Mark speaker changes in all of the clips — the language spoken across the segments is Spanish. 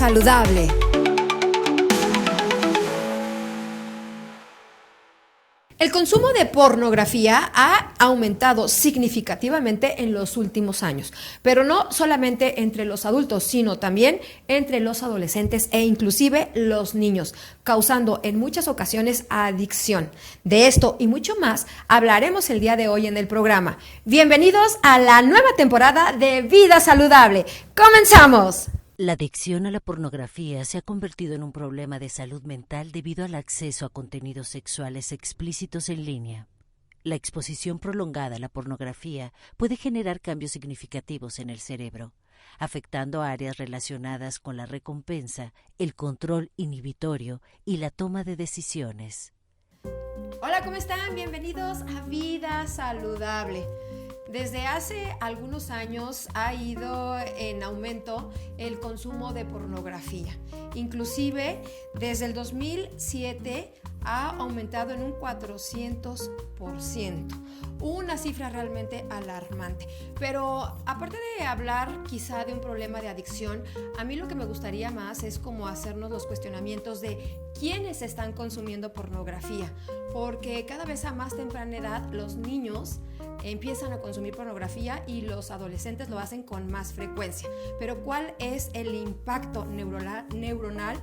Speaker 1: saludable. El consumo de pornografía ha aumentado significativamente en los últimos años, pero no solamente entre los adultos, sino también entre los adolescentes e inclusive los niños, causando en muchas ocasiones adicción. De esto y mucho más hablaremos el día de hoy en el programa. Bienvenidos a la nueva temporada de Vida Saludable. ¡Comenzamos!
Speaker 2: La adicción a la pornografía se ha convertido en un problema de salud mental debido al acceso a contenidos sexuales explícitos en línea. La exposición prolongada a la pornografía puede generar cambios significativos en el cerebro, afectando áreas relacionadas con la recompensa, el control inhibitorio y la toma de decisiones.
Speaker 1: Hola, ¿cómo están? Bienvenidos a Vida Saludable. Desde hace algunos años ha ido en aumento el consumo de pornografía. Inclusive desde el 2007 ha aumentado en un 400%. Una cifra realmente alarmante. Pero aparte de hablar quizá de un problema de adicción, a mí lo que me gustaría más es como hacernos los cuestionamientos de quiénes están consumiendo pornografía. Porque cada vez a más temprana edad los niños empiezan a consumir pornografía y los adolescentes lo hacen con más frecuencia. Pero ¿cuál es el impacto neuronal?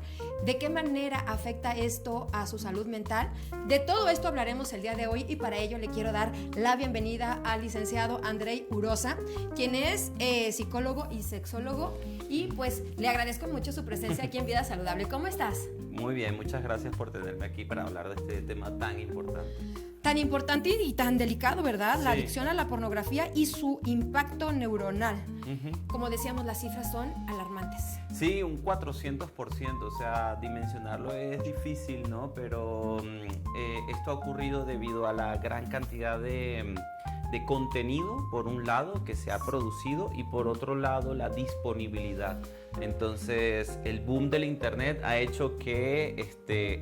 Speaker 1: ¿De qué manera afecta esto a su salud mental? De todo esto hablaremos el día de hoy y para ello le quiero dar la bienvenida al licenciado Andrei Urosa, quien es psicólogo y sexólogo, y pues le agradezco mucho su presencia aquí en Vida Saludable. ¿Cómo estás?
Speaker 3: Muy bien, muchas gracias por tenerme aquí para hablar de este tema tan importante.
Speaker 1: Tan importante y tan delicado, ¿verdad?
Speaker 3: Sí.
Speaker 1: La adicción a la pornografía y su impacto neuronal.
Speaker 3: Uh-huh.
Speaker 1: Como decíamos, las cifras son alarmantes.
Speaker 3: Sí, un 400%, o sea, dimensionarlo es difícil, ¿no? Pero esto ha ocurrido debido a la gran cantidad de contenido, por un lado, que se ha producido y por otro lado, la disponibilidad. Entonces, el boom del internet ha hecho que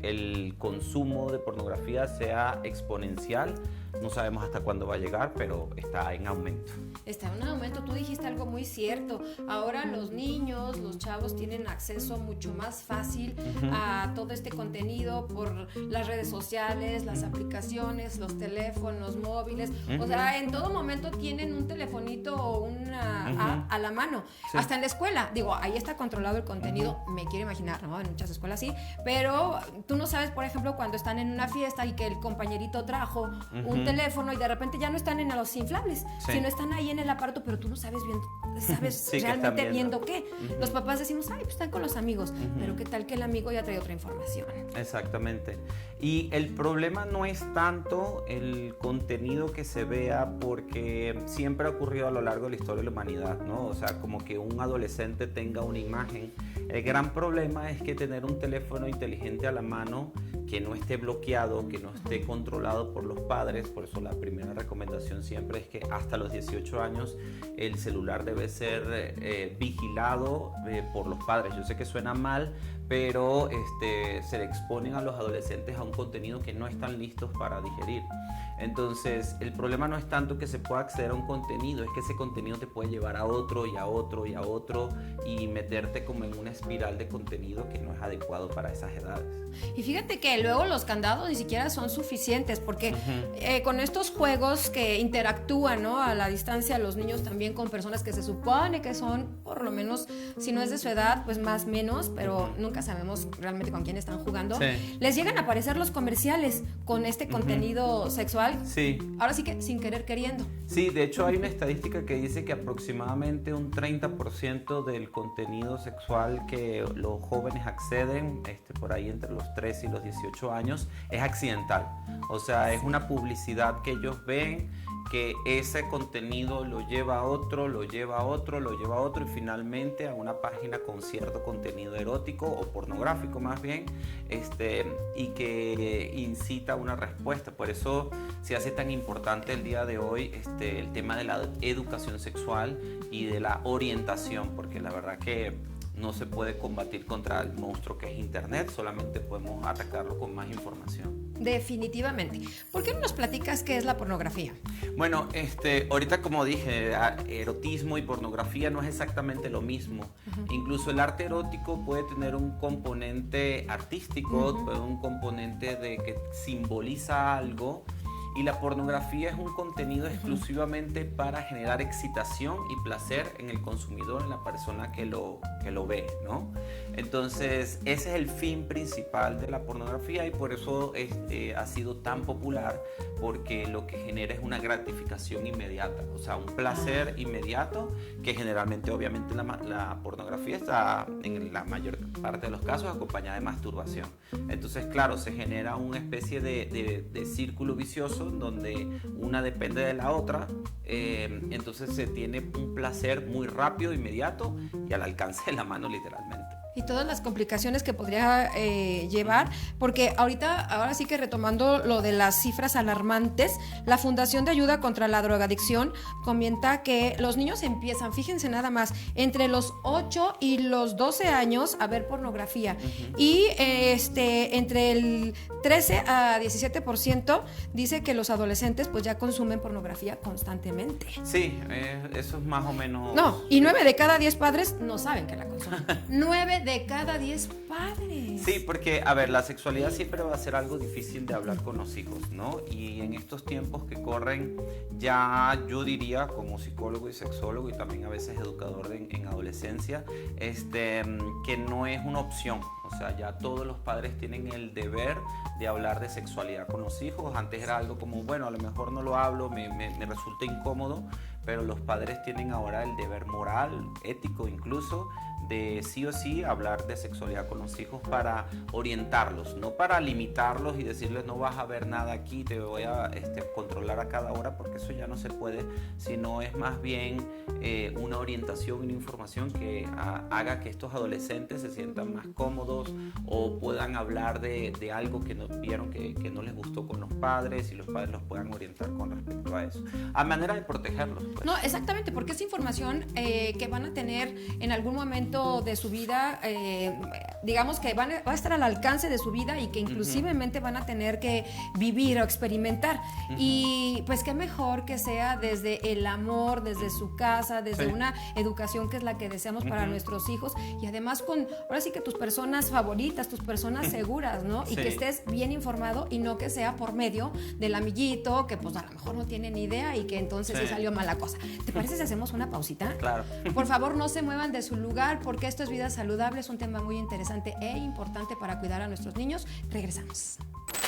Speaker 3: el consumo de pornografía sea exponencial. No sabemos hasta cuándo va a llegar, pero está en aumento.
Speaker 1: Está en aumento. Tú dijiste algo muy cierto. Ahora los niños, los chavos tienen acceso mucho más fácil a todo este contenido por las redes sociales, las aplicaciones, los teléfonos móviles. O sea, en todo momento tienen un telefonito o una a la mano. Sí. Hasta en la escuela. Digo, ahí está controlado el contenido. Me quiero imaginar, ¿no? En muchas escuelas sí. Pero tú no sabes, por ejemplo, cuando están en una fiesta y que el compañerito trajo un teléfono y de repente ya no están en los inflables, sino están ahí en el aparato, pero tú no sabes bien, sí, realmente viendo qué. Los papás decimos, ay, pues están con los amigos, pero qué tal que el amigo ya trae otra información.
Speaker 3: Exactamente. Y el problema no es tanto el contenido que se vea, porque siempre ha ocurrido a lo largo de la historia de la humanidad, ¿no? O sea, como que un adolescente tenga una imagen. El gran problema es que tener un teléfono inteligente a la mano que no esté bloqueado, que no esté controlado por los padres. Por eso la primera recomendación siempre es que hasta los 18 años el celular debe ser vigilado por los padres. Yo sé que suena mal, pero se le exponen a los adolescentes a un contenido que no están listos para digerir. Entonces, el problema no es tanto que se pueda acceder a un contenido, es que ese contenido te puede llevar a otro y a otro y a otro y meterte como en una espiral de contenido que no es adecuado para esas edades.
Speaker 1: Y fíjate que luego los candados ni siquiera son suficientes porque con estos juegos que interactúan, ¿no? A la distancia los niños también con personas que se supone que son, por lo menos, si no es de su edad, pues más o menos, pero nunca sabemos realmente con quién están jugando. Sí. Les llegan a aparecer los comerciales con este contenido sexual. Sí. Ahora sí que sin querer queriendo.
Speaker 3: Sí, de hecho hay una estadística que dice que aproximadamente un 30% del contenido sexual que los jóvenes acceden, por ahí entre los 13 y los 18 años, es accidental. O sea, es una publicidad que ellos ven, que ese contenido lo lleva a otro, lo lleva a otro, lo lleva a otro y finalmente a una página con cierto contenido erótico o pornográfico más bien, y que incita a una respuesta. Por eso se hace tan importante el día de hoy el tema de la educación sexual y de la orientación, porque la verdad que no se puede combatir contra el monstruo que es internet, solamente podemos atacarlo con más información.
Speaker 1: Definitivamente. ¿Por qué no nos platicas qué es la pornografía?
Speaker 3: Bueno, ahorita como dije, erotismo y pornografía no es exactamente lo mismo. Incluso el arte erótico puede tener un componente artístico, un componente de que simboliza algo. Y la pornografía es un contenido exclusivamente para generar excitación y placer en el consumidor, en la persona que lo ve, ¿no? Entonces, ese es el fin principal de la pornografía y por eso ha sido tan popular, porque lo que genera es una gratificación inmediata, o sea, un placer inmediato, que generalmente, obviamente, la pornografía está, en la mayor parte de los casos, acompañada de masturbación. Entonces, claro, se genera una especie de círculo vicioso donde una depende de la otra, entonces se tiene un placer muy rápido, inmediato y al alcance de la mano, literalmente.
Speaker 1: Y todas las complicaciones que podría llevar, porque ahora sí que retomando lo de las cifras alarmantes, la Fundación de Ayuda contra la Drogadicción comenta que los niños empiezan, fíjense nada más, entre los 8 y los 12 años a ver pornografía, y entre el 13 a 17% dice que los adolescentes pues ya consumen pornografía constantemente.
Speaker 3: Sí, eso es más o menos...
Speaker 1: No, y 9 de cada 10 padres no saben que la consumen. 9 de cada 10 padres.
Speaker 3: Sí, porque, a ver, la sexualidad siempre va a ser algo difícil de hablar con los hijos, ¿no? Y en estos tiempos que corren, ya yo diría, como psicólogo y sexólogo y también a veces educador en adolescencia, que no es una opción. O sea, ya todos los padres tienen el deber de hablar de sexualidad con los hijos. Antes era algo como, bueno, a lo mejor no lo hablo, me resulta incómodo, pero los padres tienen ahora el deber moral, ético incluso, de sí o sí hablar de sexualidad con los hijos para orientarlos, no para limitarlos y decirles no vas a ver nada aquí, te voy a controlar a cada hora, porque eso ya no se puede, sino es más bien una orientación, una información que haga que estos adolescentes se sientan más cómodos o puedan hablar de algo que no vieron que no les gustó con los padres y los padres los puedan orientar con respecto a eso, a manera de protegerlos, pues.
Speaker 1: No, exactamente, porque es información que van a tener en algún momento de su vida, digamos que va a estar al alcance de su vida y que inclusivemente van a tener que vivir o experimentar. Y pues qué mejor que sea desde el amor, desde su casa, desde una educación que es la que deseamos para nuestros hijos, y además ahora sí que tus personas favoritas, tus personas seguras, ¿no? Y que estés bien informado y no que sea por medio del amiguito que pues a lo mejor no tiene ni idea y que entonces sí salió mala cosa. ¿Te parece si hacemos una pausita?
Speaker 3: Claro.
Speaker 1: Por favor, no se muevan de su lugar, porque esto es Vida Saludable, es un tema muy interesante e importante para cuidar a nuestros niños. Regresamos.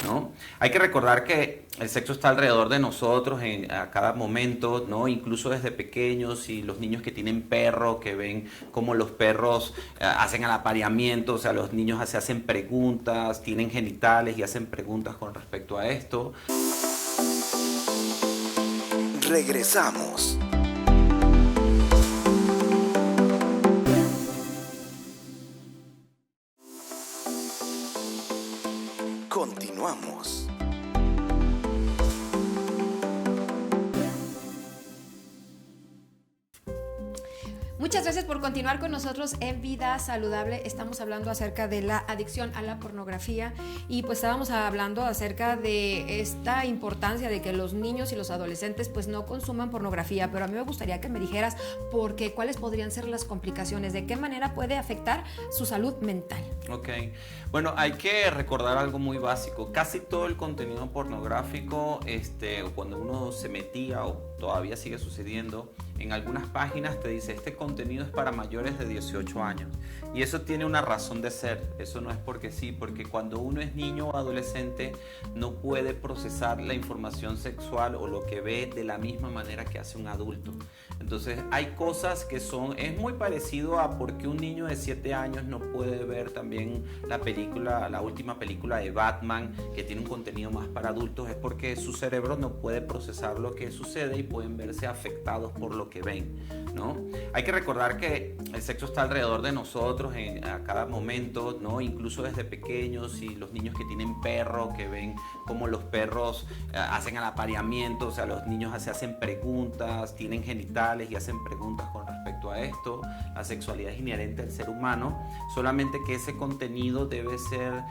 Speaker 3: ¿No? Hay que recordar que el sexo está alrededor de nosotros a cada momento, ¿no? Incluso desde pequeños, y los niños que tienen perro, que ven cómo los perros hacen el apareamiento, o sea, los niños se hacen preguntas, tienen genitales y hacen preguntas con respecto a esto.
Speaker 4: Regresamos. Continuamos.
Speaker 1: Muchas gracias por continuar con nosotros en Vida Saludable. Estamos hablando acerca de la adicción a la pornografía y pues estábamos hablando acerca de esta importancia de que los niños y los adolescentes pues no consuman pornografía, pero a mí me gustaría que me dijeras cuáles podrían ser las complicaciones, de qué manera puede afectar su salud mental.
Speaker 3: Ok, bueno, hay que recordar algo muy básico. Casi todo el contenido pornográfico, cuando uno se metía o todavía sigue sucediendo, en algunas páginas te dice este contenido es para mayores de 18 años. Y eso tiene una razón de ser. Eso no es porque sí, porque cuando uno es niño o adolescente no puede procesar la información sexual o lo que ve de la misma manera que hace un adulto. Entonces hay cosas que es muy parecido a por qué un niño de 7 años no puede ver también la última película de Batman, que tiene un contenido más para adultos, es porque su cerebro no puede procesar lo que sucede y pueden verse afectados por lo que ven, ¿no? Hay que recordar que el sexo está alrededor de nosotros a cada momento, ¿no? Incluso desde pequeños, y los niños que tienen perro, que ven cómo los perros hacen el apareamiento, o sea, los niños se hacen preguntas, tienen genitales y hacen preguntas con respecto respecto a esto. La sexualidad es inherente al ser humano, solamente que ese contenido debe ser,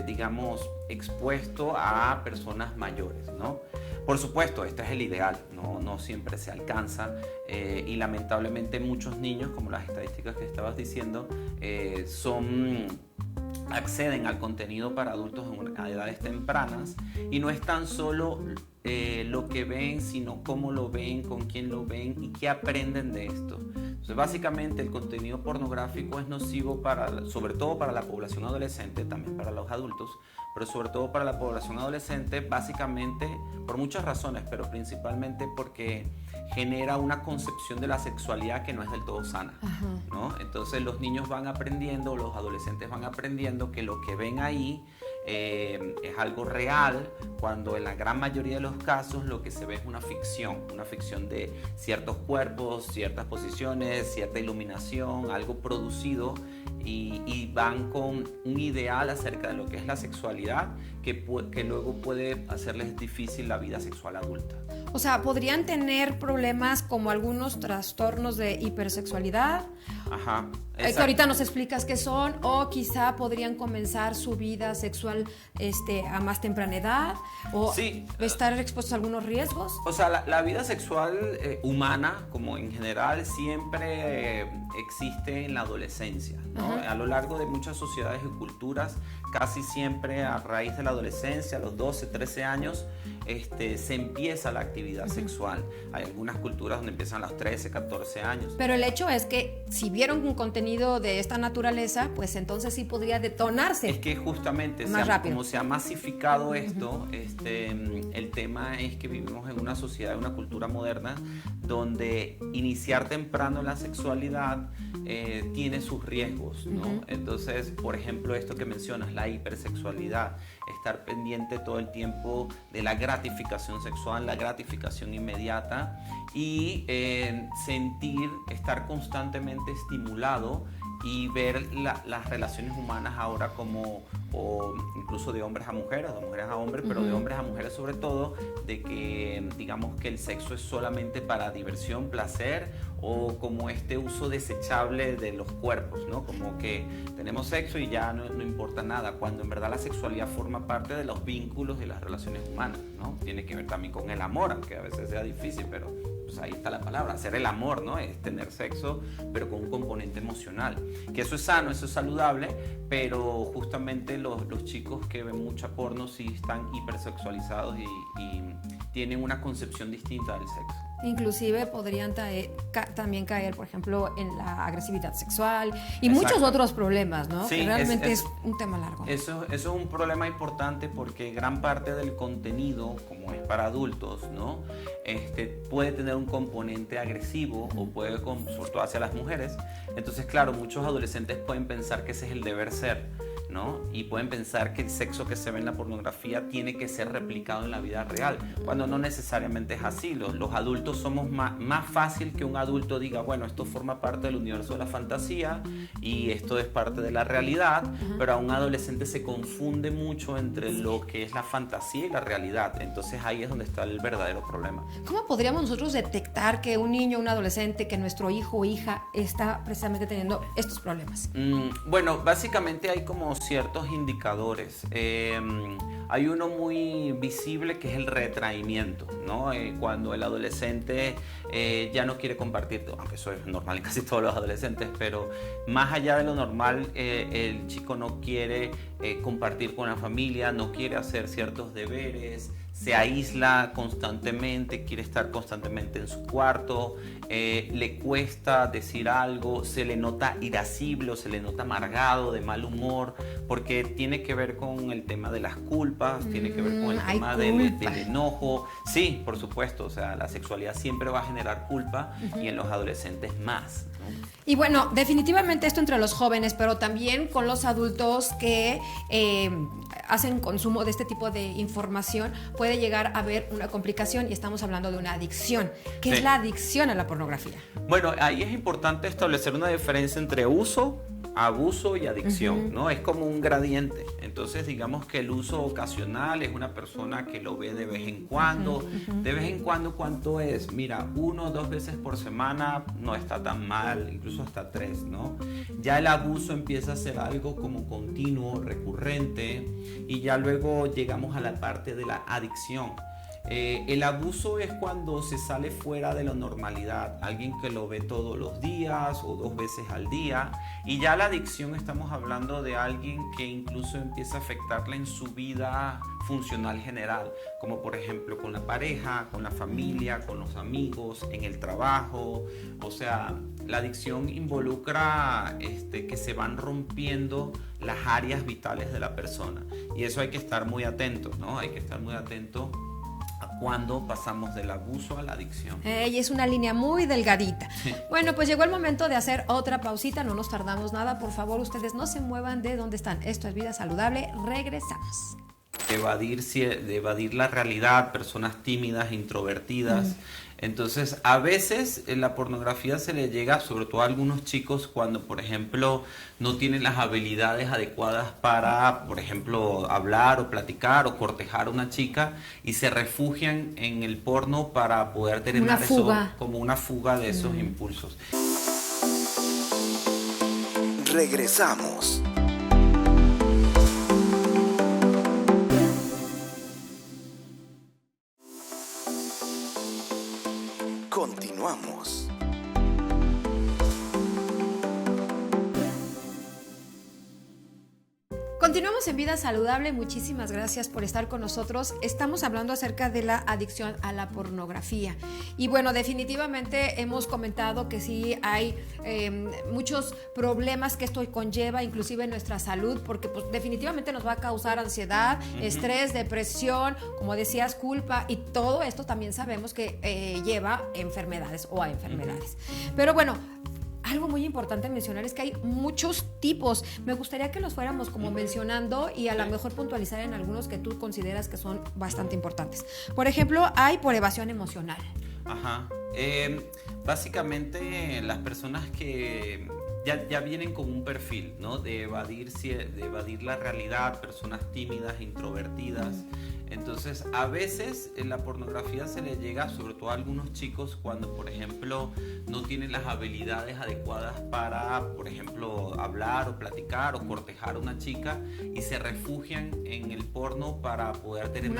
Speaker 3: digamos, expuesto a personas mayores, ¿no? Por supuesto, este es el ideal, no siempre se alcanza y lamentablemente muchos niños, como las estadísticas que estabas diciendo, acceden al contenido para adultos a edades tempranas y no es tan solo lo que ven, sino cómo lo ven, con quién lo ven y qué aprenden de esto. Entonces, básicamente el contenido pornográfico es nocivo sobre todo para la población adolescente, también para los adultos, pero sobre todo para la población adolescente, básicamente por muchas razones, pero principalmente porque genera una concepción de la sexualidad que no es del todo sana, ¿no? Entonces los niños van aprendiendo, los adolescentes van aprendiendo que lo que ven ahí es algo real, cuando en la gran mayoría de los casos lo que se ve es una ficción de ciertos cuerpos, ciertas posiciones, cierta iluminación, algo producido, y van con un ideal acerca de lo que es la sexualidad que luego puede hacerles difícil la vida sexual adulta.
Speaker 1: O sea, podrían tener problemas como algunos trastornos de hipersexualidad.
Speaker 3: Ajá.
Speaker 1: Que ahorita nos explicas qué son, o quizá podrían comenzar su vida sexual a más temprana edad, o sí, estar expuestos a algunos riesgos.
Speaker 3: O sea, la vida sexual humana, como en general, siempre existe en la adolescencia, ¿no? A lo largo de muchas sociedades y culturas, casi siempre a raíz de la adolescencia, a los 12, 13 años, se empieza la actividad sexual. Hay algunas culturas donde empiezan a los 13, 14 años.
Speaker 1: Pero el hecho es que si vieron un contenido de esta naturaleza, pues entonces sí podría detonarse.
Speaker 3: Es que justamente, como se ha masificado esto, el tema es que vivimos en una sociedad, en una cultura moderna, donde iniciar temprano la sexualidad tiene sus riesgos, ¿no? Entonces, por ejemplo, esto que mencionas, la hipersexualidad, estar pendiente todo el tiempo de la gratificación sexual, la gratificación inmediata y estar constantemente estimulado y ver las relaciones humanas ahora o incluso de hombres a mujeres, de mujeres a hombres, pero de hombres a mujeres sobre todo, de que digamos que el sexo es solamente para diversión, placer, o como uso desechable de los cuerpos, ¿no? Como que tenemos sexo y ya no importa nada, cuando en verdad la sexualidad forma parte de los vínculos de las relaciones humanas, ¿no? Tiene que ver también con el amor, aunque a veces sea difícil, pero pues ahí está la palabra, hacer el amor, ¿no? Es tener sexo, pero con un componente emocional, que eso es sano, eso es saludable, pero justamente los chicos que ven mucha porno sí están hipersexualizados y tienen una concepción distinta del sexo.
Speaker 1: Inclusive podrían también caer, por ejemplo, en la agresividad sexual y muchos otros problemas, ¿no? Sí, que realmente es un tema largo.
Speaker 3: Eso es un problema importante porque gran parte del contenido, como es para adultos, ¿no? Puede tener un componente agresivo o puede, sobre todo hacia las mujeres. Entonces, claro, muchos adolescentes pueden pensar que ese es el deber ser, ¿no? Y pueden pensar que el sexo que se ve en la pornografía tiene que ser replicado en la vida real, cuando no necesariamente es así. Los adultos somos más fácil que un adulto diga, bueno, esto forma parte del universo de la fantasía y esto es parte de la realidad, pero a un adolescente se confunde mucho entre lo que es la fantasía y la realidad. Entonces ahí es donde está el verdadero problema.
Speaker 1: ¿Cómo podríamos nosotros detectar que un niño, un adolescente, que nuestro hijo o hija está precisamente teniendo estos problemas?
Speaker 3: Bueno, básicamente hay como ciertos indicadores. Hay uno muy visible que es el retraimiento, ¿no? Cuando el adolescente ya no quiere compartir, aunque eso es normal en casi todos los adolescentes, pero más allá de lo normal, el chico no quiere compartir con la familia, no quiere hacer ciertos deberes, se aísla constantemente, quiere estar constantemente en su cuarto, le cuesta decir algo, se le nota irascible o se le nota amargado, de mal humor, porque tiene que ver con el tema de las culpas, tiene que ver con el tema del enojo. Sí, por supuesto, o sea, la sexualidad siempre va a generar culpa y en los adolescentes más, ¿no?
Speaker 1: Y bueno, definitivamente esto entre los jóvenes, pero también con los adultos que hacen consumo de este tipo de información, puede llegar a haber una complicación y estamos hablando de una adicción. ¿Qué es la adicción a la pornografía?
Speaker 3: Bueno, ahí es importante establecer una diferencia entre uso, abuso y adicción, ¿no? Es como un gradiente. Entonces, digamos que el uso ocasional es una persona que lo ve de vez en cuando. De vez en cuando, ¿cuánto es? Mira, 1 o 2 veces por semana no está tan mal, incluso hasta 3, ¿no? Ya el abuso empieza a ser algo como continuo, recurrente, y ya luego llegamos a la parte de la adicción. El abuso es cuando se sale fuera de la normalidad, alguien que lo ve todos los días o 2 veces al día, y ya la adicción estamos hablando de alguien que incluso empieza a afectarle en su vida funcional general, como por ejemplo con la pareja, con la familia, con los amigos, en el trabajo. O sea, la adicción involucra que se van rompiendo las áreas vitales de la persona, y eso hay que estar muy atentos, ¿no? Hay que estar muy atentos cuando pasamos del abuso a la adicción.
Speaker 1: Y es una línea muy delgadita. Bueno, pues llegó el momento de hacer otra pausita, no nos tardamos nada. Por favor, ustedes no se muevan de donde están. Esto es Vida Saludable, regresamos.
Speaker 3: Evadir la realidad, personas tímidas, introvertidas. Entonces, a veces en la pornografía se le llega, sobre todo a algunos chicos, cuando, por ejemplo, no tienen las habilidades adecuadas para, por ejemplo, hablar o platicar o cortejar a una chica, y se refugian en el porno para poder tener como una fuga de esos impulsos.
Speaker 4: Regresamos. Continuamos.
Speaker 1: Continuamos en Vida Saludable, muchísimas gracias por estar con nosotros. Estamos hablando acerca de la adicción a la pornografía. Y bueno, definitivamente hemos comentado que sí hay muchos problemas que esto conlleva, inclusive en nuestra salud, porque pues, definitivamente nos va a causar ansiedad, estrés, depresión, como decías, culpa, y todo esto también sabemos que lleva enfermedades o a enfermedades. Pero bueno, algo muy importante mencionar es que hay muchos tipos. Me gustaría que los fuéramos como mencionando y a lo mejor puntualizar en algunos que tú consideras que son bastante importantes. Por ejemplo, hay por evasión emocional.
Speaker 3: Ajá. Básicamente las personas que ya vienen con un perfil, ¿no? De evadir la realidad, personas tímidas, introvertidas. Entonces, a veces en la pornografía se le llega, sobre todo a algunos chicos, cuando, por ejemplo, no tienen las habilidades adecuadas para, por ejemplo, hablar o platicar o cortejar a una chica, y se refugian en el porno para poder tener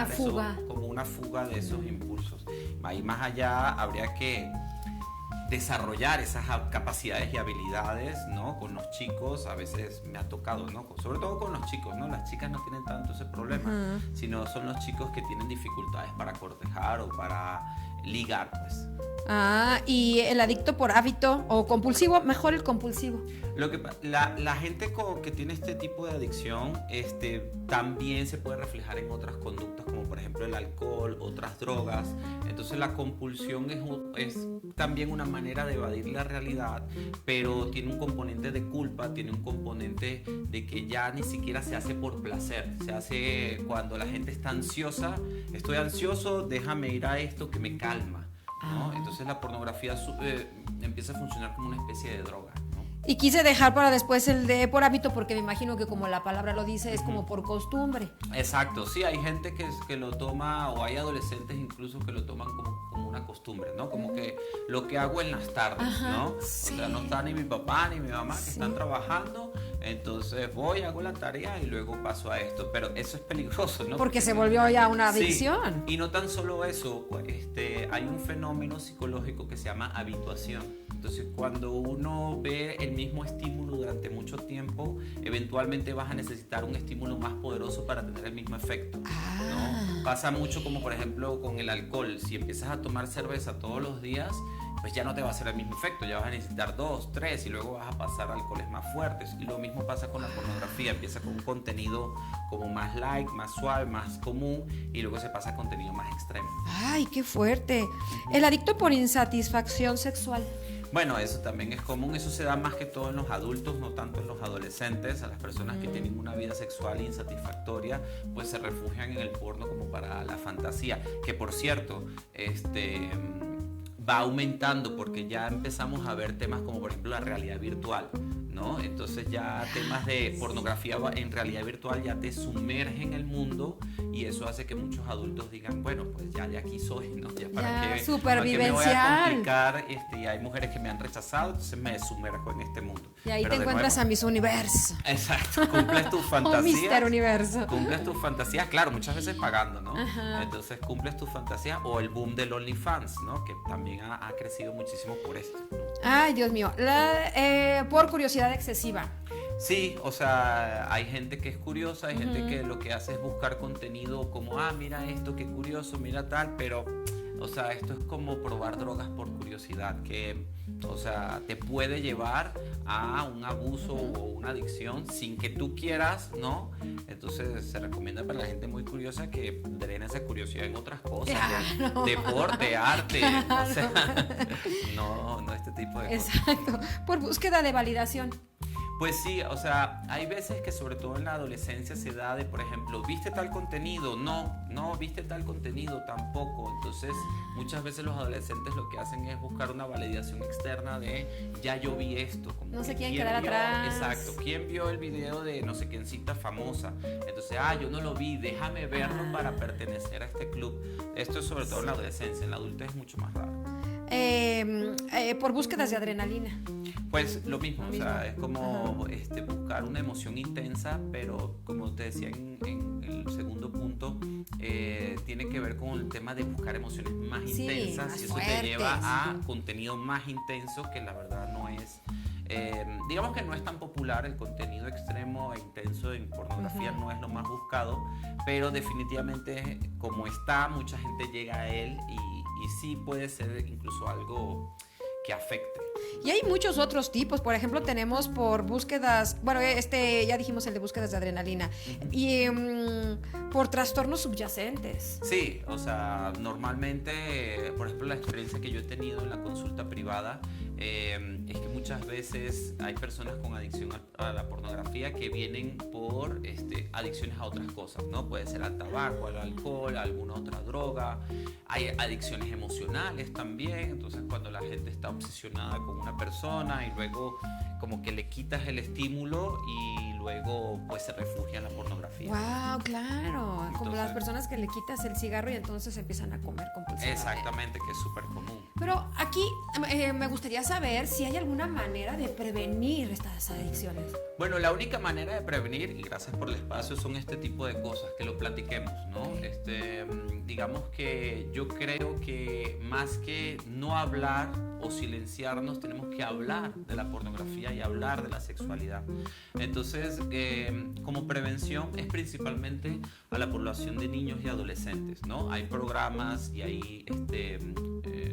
Speaker 3: como una fuga de esos impulsos. Ahí más allá habría que desarrollar esas capacidades y habilidades, ¿no? Con los chicos, a veces me ha tocado, ¿no? Sobre todo con los chicos, ¿no? Las chicas no tienen tanto ese problema, sino son los chicos que tienen dificultades para cortejar o para ligar, pues.
Speaker 1: Y el adicto por hábito o compulsivo, mejor el compulsivo.
Speaker 3: La gente que tiene este tipo de adicción también se puede reflejar en otras conductas, como por ejemplo el alcohol, otras drogas. Entonces la compulsión es también una manera de evadir la realidad, pero tiene un componente de culpa, tiene un componente de que ya ni siquiera se hace por placer, se hace cuando la gente está ansiosa. Estoy ansioso, déjame ir a esto que me calma, ¿no? Entonces la pornografía empieza a funcionar como una especie de droga, ¿no?
Speaker 1: Y quise dejar para después el de por hábito, porque me imagino que como la palabra lo dice, es como por costumbre.
Speaker 3: Exacto, sí, hay gente que lo toma, o hay adolescentes incluso que lo toman como una costumbre, ¿no? Como que lo que hago en las tardes, ¿no? Sí. O sea, no está ni mi papá ni mi mamá que están trabajando, entonces voy, hago la tarea y luego paso a esto. Pero eso es peligroso, ¿no?
Speaker 1: Porque se volvió ya una adicción.
Speaker 3: Sí. Y no tan solo eso, hay un fenómeno psicológico que se llama habituación. Entonces, cuando uno ve el mismo estímulo durante mucho tiempo, eventualmente vas a necesitar un estímulo más poderoso para tener el mismo efecto, ¿no? Pasa mucho como, por ejemplo, con el alcohol. Si empiezas a tomar cerveza todos los días, pues ya no te va a hacer el mismo efecto, ya vas a necesitar 2, 3 y luego vas a pasar a alcoholes más fuertes. Y lo mismo pasa con la pornografía, empieza con un contenido como más light, más suave, más común, y luego se pasa a contenido más extremo.
Speaker 1: ¡Ay, qué fuerte! El adicto por insatisfacción sexual.
Speaker 3: Bueno, eso también es común, eso se da más que todo en los adultos, no tanto en los adolescentes. A las personas que tienen una vida sexual insatisfactoria, pues se refugian en el porno como para la fantasía, que por cierto, va aumentando porque ya empezamos a ver temas como por ejemplo la realidad virtual, ¿no? Entonces ya temas de pornografía en realidad virtual ya te sumergen en el mundo y eso hace que muchos adultos digan, bueno, pues ya de aquí soy, ¿no? Ya para qué me voy a complicar, y hay mujeres que me han rechazado, entonces me sumerjo en este mundo.
Speaker 1: Y ahí te encuentras a Miss Universo.
Speaker 3: Exacto, cumples tus fantasías.
Speaker 1: O Mister Universo.
Speaker 3: Cumples tus fantasías, claro, muchas veces pagando, ¿no? Ajá. Entonces cumples tus fantasías, o el boom del OnlyFans, ¿no? Que también ha crecido muchísimo por esto.
Speaker 1: Ay, Dios mío, por curiosidad excesiva.
Speaker 3: Sí, o sea, hay gente que es curiosa, hay gente que lo que hace es buscar contenido como, mira esto, qué curioso, mira tal, pero, o sea, esto es como probar drogas por curiosidad, que, o sea, te puede llevar a un abuso o una adicción sin que tú quieras, ¿no? Entonces se recomienda para la gente muy curiosa que drene esa curiosidad en otras cosas,
Speaker 1: claro.
Speaker 3: Deporte, arte, claro. O sea, no este tipo de cosas.
Speaker 1: Exacto, por búsqueda de validación.
Speaker 3: Pues sí, o sea, hay veces que sobre todo en la adolescencia se da de, por ejemplo, ¿viste tal contenido? No, ¿viste tal contenido? Tampoco. Entonces, muchas veces los adolescentes lo que hacen es buscar una validación externa de, ya yo vi esto. Como
Speaker 1: no se quieren quedar atrás.
Speaker 3: Exacto. ¿Quién vio el video de no sé quiéncita famosa? Entonces, yo no lo vi, déjame verlo para pertenecer a este club. Esto es sobre todo en la adolescencia, en la adultez es mucho más raro.
Speaker 1: Por búsquedas de adrenalina.
Speaker 3: Pues lo mismo, o sea, es como buscar una emoción intensa, pero como te decía en el segundo punto, tiene que ver con el tema de buscar emociones más intensas,
Speaker 1: más
Speaker 3: y eso
Speaker 1: fuertes,
Speaker 3: te lleva a contenido más intenso que la verdad no es, digamos que no es tan popular el contenido extremo e intenso en pornografía, no es lo más buscado, pero definitivamente como está, mucha gente llega a él y sí puede ser incluso algo que afecte.
Speaker 1: Y hay muchos otros tipos, por ejemplo tenemos por búsquedas, bueno, ya dijimos el de búsquedas de adrenalina, y por trastornos subyacentes.
Speaker 3: Sí, o sea, normalmente, por ejemplo, la experiencia que yo he tenido en la consulta privada es que muchas veces hay personas con adicción a la pornografía que vienen por adicciones a otras cosas, ¿no? Puede ser al tabaco, al alcohol, a alguna otra droga. Hay adicciones emocionales también, entonces cuando la gente está obsesionada con una persona y luego como que le quitas el estímulo y luego pues se refugia en la pornografía.
Speaker 1: Wow, claro. Entonces, como las personas que le quitas el cigarro y entonces empiezan a comer compulsivamente.
Speaker 3: Exactamente, que es súper común.
Speaker 1: Pero aquí me gustaría saber si hay alguna manera de prevenir estas adicciones.
Speaker 3: Bueno, la única manera de prevenir, y gracias por el espacio, son este tipo de cosas, que lo platiquemos, ¿no? Digamos que yo creo que más que no hablar o silenciarnos, tenemos que hablar de la pornografía y hablar de la sexualidad. Entonces, como prevención es principalmente a la población de niños y adolescentes, ¿no? Hay programas y hay,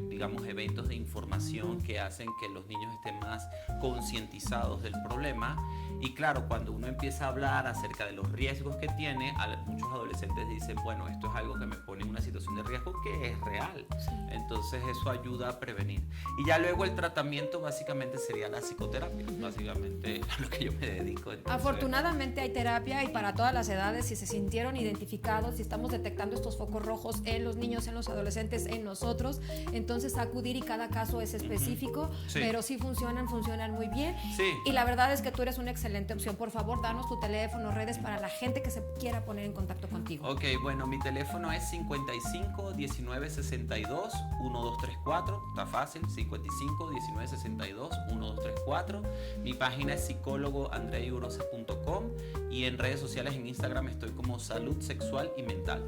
Speaker 3: digamos, eventos de información que hacen que los niños estén más concientizados del problema. Y claro, cuando uno empieza a hablar acerca de los riesgos que tiene, muchos adolescentes dicen, bueno, esto es algo que me pone en una situación de riesgo que es real. Sí. Entonces eso ayuda a prevenir. Y ya luego el tratamiento básicamente sería la psicoterapia, básicamente a lo que yo me dedico. Entonces,
Speaker 1: afortunadamente hay terapia y para todas las edades, si se sintieron identificados, si estamos detectando estos focos rojos en los niños, en los adolescentes, en nosotros, entonces acudir y cada caso es específico, sí. Pero sí funcionan muy bien.
Speaker 3: Sí.
Speaker 1: Y la verdad es que tú eres una excelente opción. Por favor, danos tu teléfono, redes para la gente que se quiera poner en contacto contigo.
Speaker 3: Ok, bueno, mi teléfono es 55 19 62 1234, está fácil, 55 19 62 1234. Mi página es psicólogoandreiurosa.com y en redes sociales en Instagram estoy como Salud Sexual y Mental.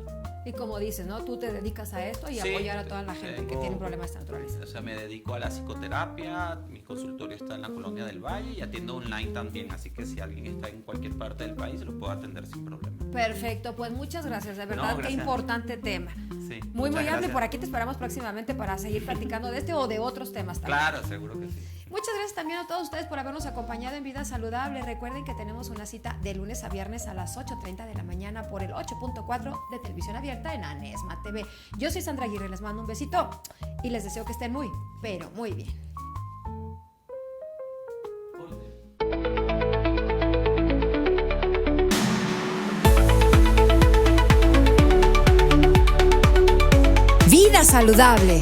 Speaker 1: Y como dices, ¿no? Tú te dedicas a esto y apoyar a toda la gente que tiene problemas de esta naturaleza.
Speaker 3: O sea, me dedico a la psicoterapia, mi consultorio está en la Colonia del Valle y atiendo online también, así que si alguien está en cualquier parte del país lo puedo atender sin problema.
Speaker 1: Perfecto, pues muchas gracias, de verdad, qué importante tema.
Speaker 3: Sí,
Speaker 1: muy amable, por aquí te esperamos próximamente para seguir platicando de este o de otros temas también.
Speaker 3: Claro, seguro que sí.
Speaker 1: Muchas gracias también a todos ustedes por habernos acompañado en Vida Saludable. Recuerden que tenemos una cita de lunes a viernes a las 8:30 de la mañana por el 8.4 de Televisión Abierta en Anesma TV. Yo soy Sandra Aguirre, les mando un besito y les deseo que estén muy, pero muy bien. Vida Saludable.